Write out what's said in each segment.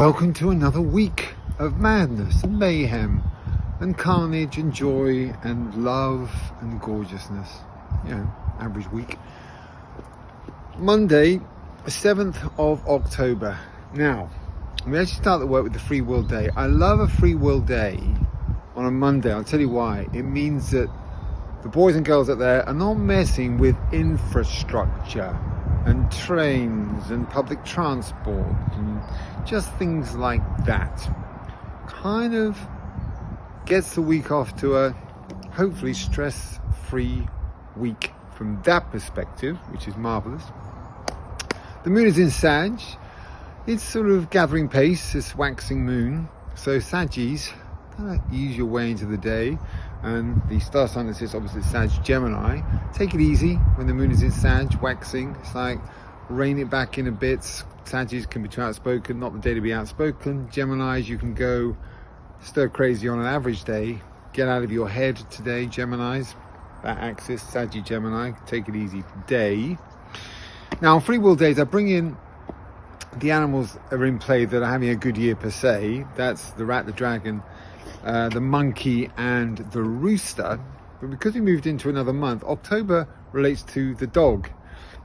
Welcome to another week of madness and mayhem and carnage and joy and love and gorgeousness. You know, average week. Monday, 7th of October. Now, we actually start the work with the free will day. I love a free will day on a Monday. I'll tell you why. It means that the boys and girls out there are not messing with infrastructure and trains and public transport and just things like that. Kind of gets the week off to a hopefully stress-free week from that perspective, which is marvelous. The moon is in Sag. It's sort of gathering pace, this waxing moon. So Saggies, kind of ease your way into the day. And the star sign that sits opposite Sag, Gemini. Take it easy when the moon is in Sag, waxing. It's like rein it back in a bit. Saggies can be too outspoken, not the day to be outspoken. Geminis, you can go stir crazy on an average day. Get out of your head today, Geminis. That axis, Saggy Gemini, take it easy today. Now on free will days, I bring in the animals that are in play that are having a good year per se. That's the rat, the dragon, the monkey and the rooster. But because we moved into another month, October relates to the dog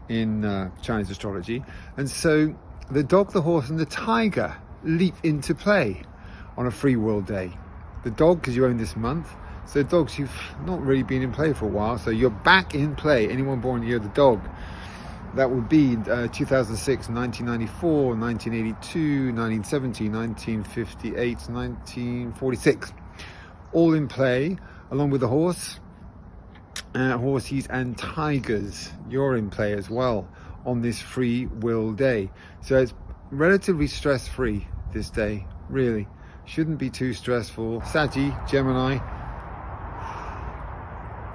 in Chinese astrology, and so the dog, the horse and the tiger leap into play on a free will day. The dog, because you own this month, so dogs, you've not really been in play for a while, so you're back in play. Anyone born in the year of the dog, that would be 2006, 1994, 1982, 1970, 1958, 1946. All in play, along with the horse, horsies and tigers. You're in play as well on this free will day. So it's relatively stress-free this day, really. Shouldn't be too stressful. Saggy, Gemini.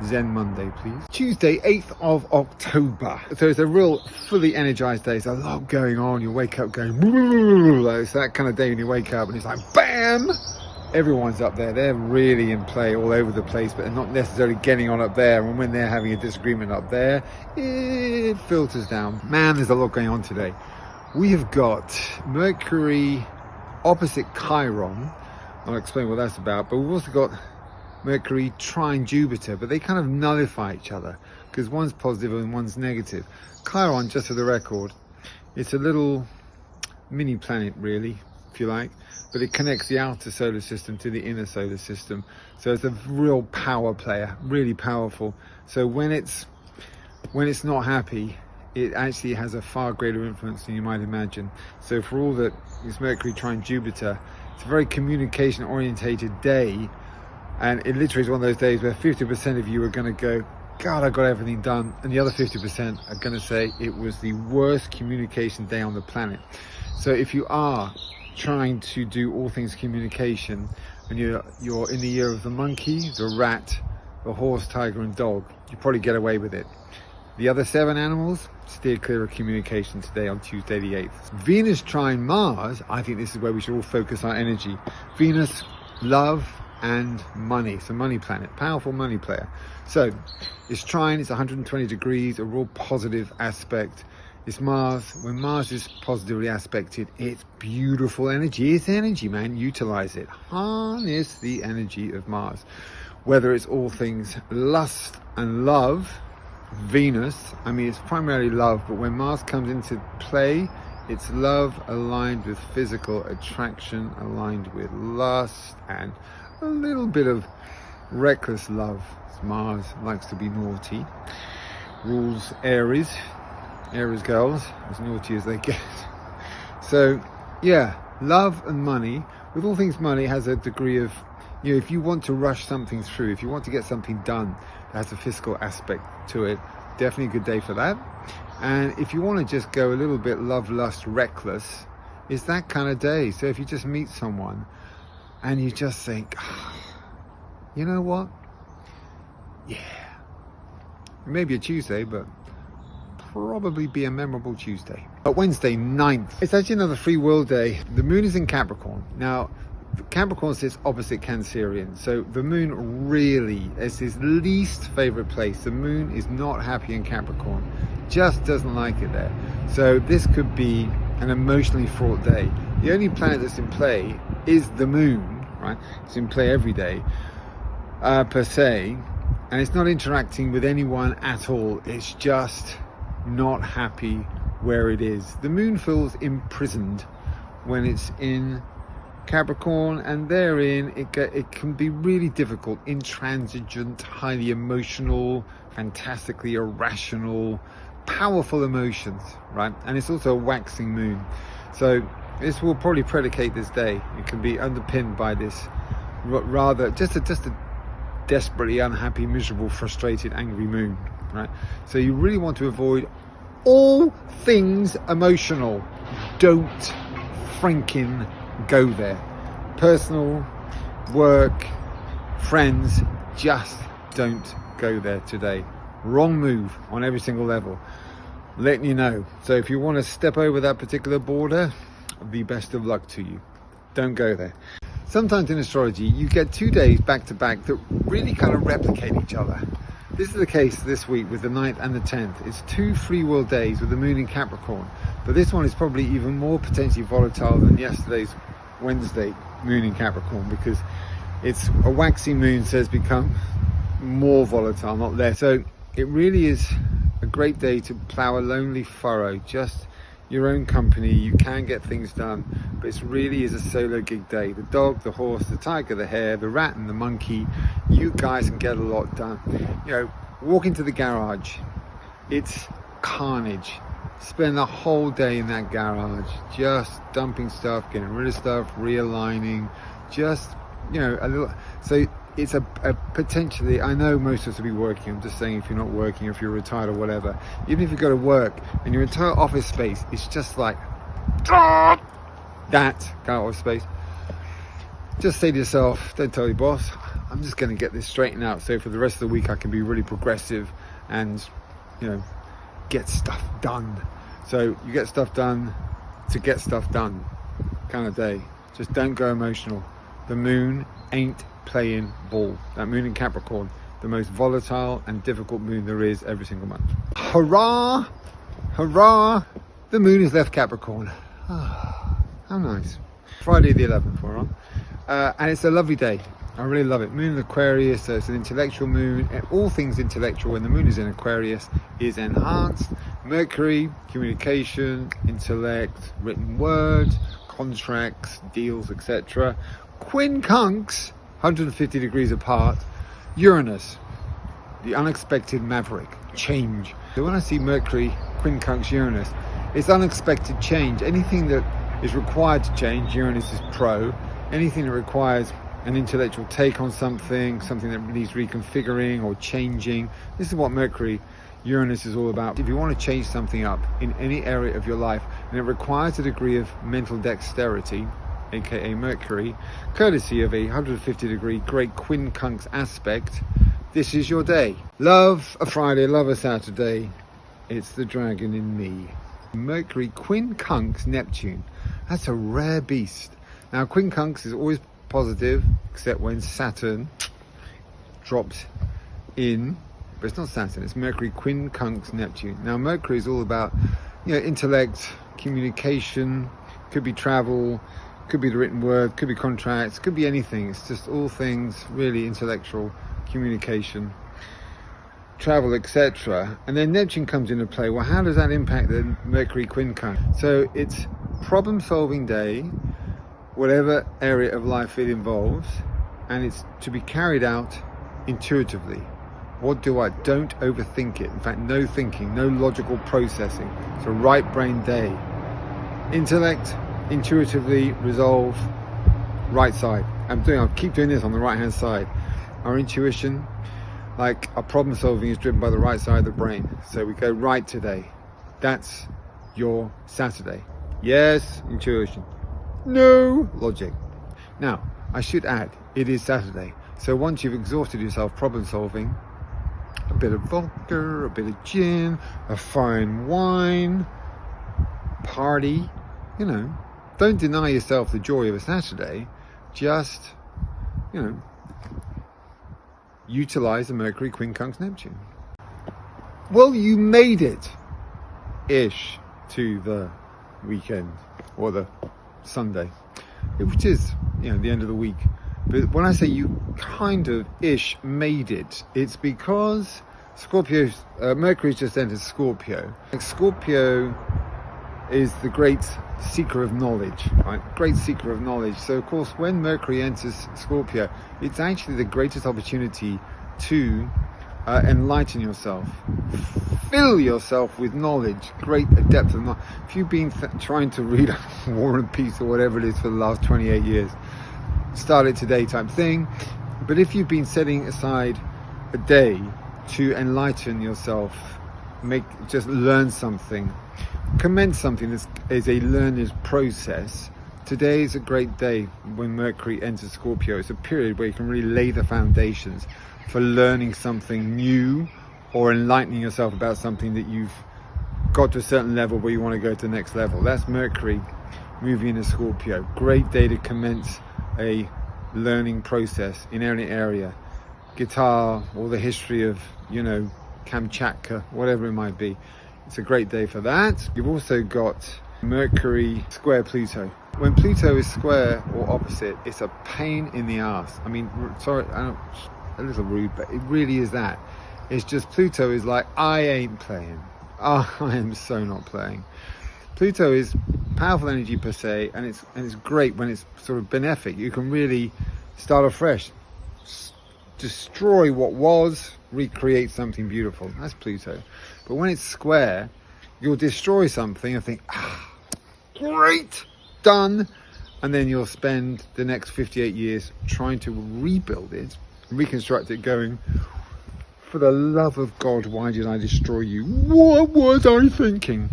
Zen Monday, please. Tuesday, 8th of October. So it's a real fully energized day. There's a lot going on. You wake up going, it's that kind of day when you wake up and it's like, bam! Everyone's up there. They're really in play all over the place, but they're not necessarily getting on up there. And when they're having a disagreement up there, it filters down. Man, there's a lot going on today. We have got Mercury opposite Chiron. I'll explain what that's about. But we've also got Mercury trine Jupiter, but they kind of nullify each other because one's positive and one's negative. Chiron, just for the record, it's a little mini planet really, if you like, but it connects the outer solar system to the inner solar system. So it's a real power player, really powerful. So when it's not happy, it actually has a far greater influence than you might imagine. So for all that it's Mercury trine Jupiter, it's a very communication orientated day. And it literally is one of those days where 50% of you are going to go, God, I got everything done. And the other 50% are going to say it was the worst communication day on the planet. So if you are trying to do all things communication and you're in the year of the monkey, the rat, the horse, tiger and dog, you probably get away with it. The other 7 animals, steer clear of communication today on Tuesday the 8th. Venus trine Mars, I think this is where we should all focus our energy. Venus, love and money. It's a money planet, powerful money player. So it's trine, it's 120 degrees, a real positive aspect. It's Mars. When Mars is positively aspected, it's beautiful energy. It's energy, man. Utilize it. Harness the energy of Mars. Whether it's all things lust and love, Venus, I mean, it's primarily love, but when Mars comes into play, it's love aligned with physical attraction, aligned with lust, and a little bit of reckless love. Mars likes to be naughty. Rules Aries. Aries girls, as naughty as they get. So, yeah, love and money. With all things money has a degree of, you know, if you want to rush something through, if you want to get something done that has a fiscal aspect to it, definitely a good day for that. And if you want to just go a little bit love, lust, reckless, it's that kind of day. So if you just meet someone and you just think, you know what? Yeah. It may be a Tuesday, but probably be a memorable Tuesday. But Wednesday, 9th. It's actually another free will day. The moon is in Capricorn. Now, Capricorn sits opposite Cancerian. So the moon really is his least favorite place. The moon is not happy in Capricorn. Just doesn't like it there. So this could be an emotionally fraught day. The only planet that's in play is the moon, right? It's in play every day, per se, and it's not interacting with anyone at all. It's just not happy where it is. The moon feels imprisoned when it's in Capricorn, and therein it can be really difficult, intransigent, highly emotional, fantastically irrational, powerful emotions, right? And it's also a waxing moon, so this will probably predicate this day. It can be underpinned by this rather just a desperately unhappy, miserable, frustrated, angry moon, right? So you really want to avoid all things emotional. Don't franken go there. Personal, work, friends, just don't go there today. Wrong move on every single level. Letting you know. So if you want to step over that particular border, the best of luck to you. Don't go there. Sometimes in astrology you get 2 days back to back that really kind of replicate each other. This is the case this week with the 9th and the 10th. It's 2 free will days with the moon in Capricorn, but this one is probably even more potentially volatile than yesterday's Wednesday moon in Capricorn, because it's a waxy moon, so it's become more volatile, not less. So it really is a great day to plow a lonely furrow, just your own company. You can get things done, but it really is a solo gig day. The dog, the horse, the tiger, the hare, the rat and the monkey, you guys can get a lot done. You know, walk into the garage, it's carnage. Spend the whole day in that garage, just dumping stuff, getting rid of stuff, realigning, just, you know, a little. So it's a potentially, I know most of us will be working, I'm just saying, if you're not working, if you're retired or whatever, even if you go to work and your entire office space is just like that kind of office space, just say to yourself, don't tell your boss, I'm just going to get this straightened out, so for the rest of the week I can be really progressive and, you know, get stuff done. So you get stuff done to get stuff done kind of day. Just don't go emotional. The moon ain't playing ball. That moon in Capricorn, the most volatile and difficult moon there is every single month. Hurrah! Hurrah! The moon has left Capricorn. Oh, how nice. Friday the 11th we're on. And it's a lovely day. I really love it. Moon in Aquarius, so it's an intellectual moon. All things intellectual when the moon is in Aquarius is enhanced. Mercury, communication, intellect, written word, contracts, deals, etc. Quincunx, 150 degrees apart. Uranus, the unexpected maverick, change. So when I see Mercury, quincunx, Uranus, it's unexpected change. Anything that is required to change, Uranus is pro. Anything that requires an intellectual take on something that needs reconfiguring or changing, this is what Mercury, Uranus is all about. If you want to change something up in any area of your life and it requires a degree of mental dexterity, aka Mercury, courtesy of a 150 degree great quincunx aspect, this is your day. Love a Friday, love a Saturday. It's the dragon in me. Mercury quincunx Neptune. That's a rare beast. Now quincunx is always positive, except when Saturn drops in, but it's not Saturn, it's Mercury quincunx Neptune. Now Mercury is all about, you know, intellect, communication, could be travel, could be the written word, could be contracts, could be anything. It's just all things really intellectual, communication, travel, etc. And then Neptune comes into play. Well, how does that impact the Mercury quincunx? So it's problem solving day, whatever area of life it involves, and it's to be carried out intuitively. What do I? Don't overthink it. In fact, no thinking, no logical processing. It's a right brain day. Intellect, intuitively resolve, right side. I'll keep doing this on the right hand side. Our intuition, like our problem solving, is driven by the right side of the brain. So we go right today. That's your Saturday. Yes, intuition. No logic. Now, I should add, it is Saturday. So once you've exhausted yourself problem solving, a bit of vodka, a bit of gin, a fine wine, party, you know, don't deny yourself the joy of a Saturday. Just, you know, utilize the Mercury quincunx Neptune. Well, you made it ish to the weekend, or the Sunday, which is, you know, the end of the week. But when I say you kind of ish made it, it's because Scorpio, Mercury's just entered Scorpio. Like, Scorpio is the great seeker of knowledge, right? Great seeker of knowledge. So of course, when Mercury enters Scorpio, it's actually the greatest opportunity to enlighten yourself, fill yourself with knowledge, great depth of knowledge. If you've been trying to read War and Peace or whatever it is for the last 28 years, start it today type thing. But if you've been setting aside a day to enlighten yourself, just learn something, commence something that is a learner's process, today is a great day when Mercury enters Scorpio. It's a period where you can really lay the foundations for learning something new or enlightening yourself about something that you've got to a certain level where you want to go to the next level. That's Mercury moving into Scorpio. Great day to commence a learning process in any area, guitar or the history of, you know, Kamchatka, whatever it might be. It's a great day for that. You've also got Mercury square Pluto. When Pluto is square or opposite, it's a pain in the ass. I mean, sorry, a little rude, but it really is that. It's just Pluto is like, I ain't playing. Oh, I am so not playing. Pluto is powerful energy per se, and it's great when it's sort of benefic. You can really start afresh, destroy what was, recreate something beautiful. That's Pluto. But when it's square, you'll destroy something and think, ah, great, done. And then you'll spend the next 58 years trying to rebuild it, reconstruct it, going, for the love of God, why did I destroy you? What was I thinking?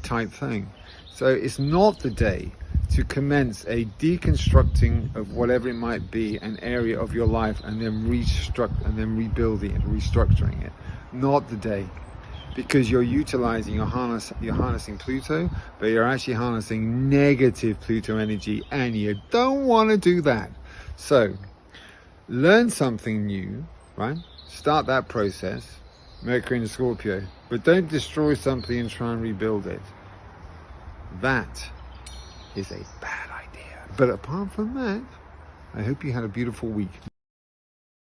Type thing. So it's not the day to commence a deconstructing of whatever it might be, an area of your life, and then rebuilding it, restructuring it. Not the day, because you're utilizing, you're harnessing Pluto, but you're actually harnessing negative Pluto energy, and you don't want to do that. So learn something new, right? Start that process, Mercury in Scorpio, but don't destroy something and try and rebuild it. That is a bad idea. But apart from that, I hope you had a beautiful week.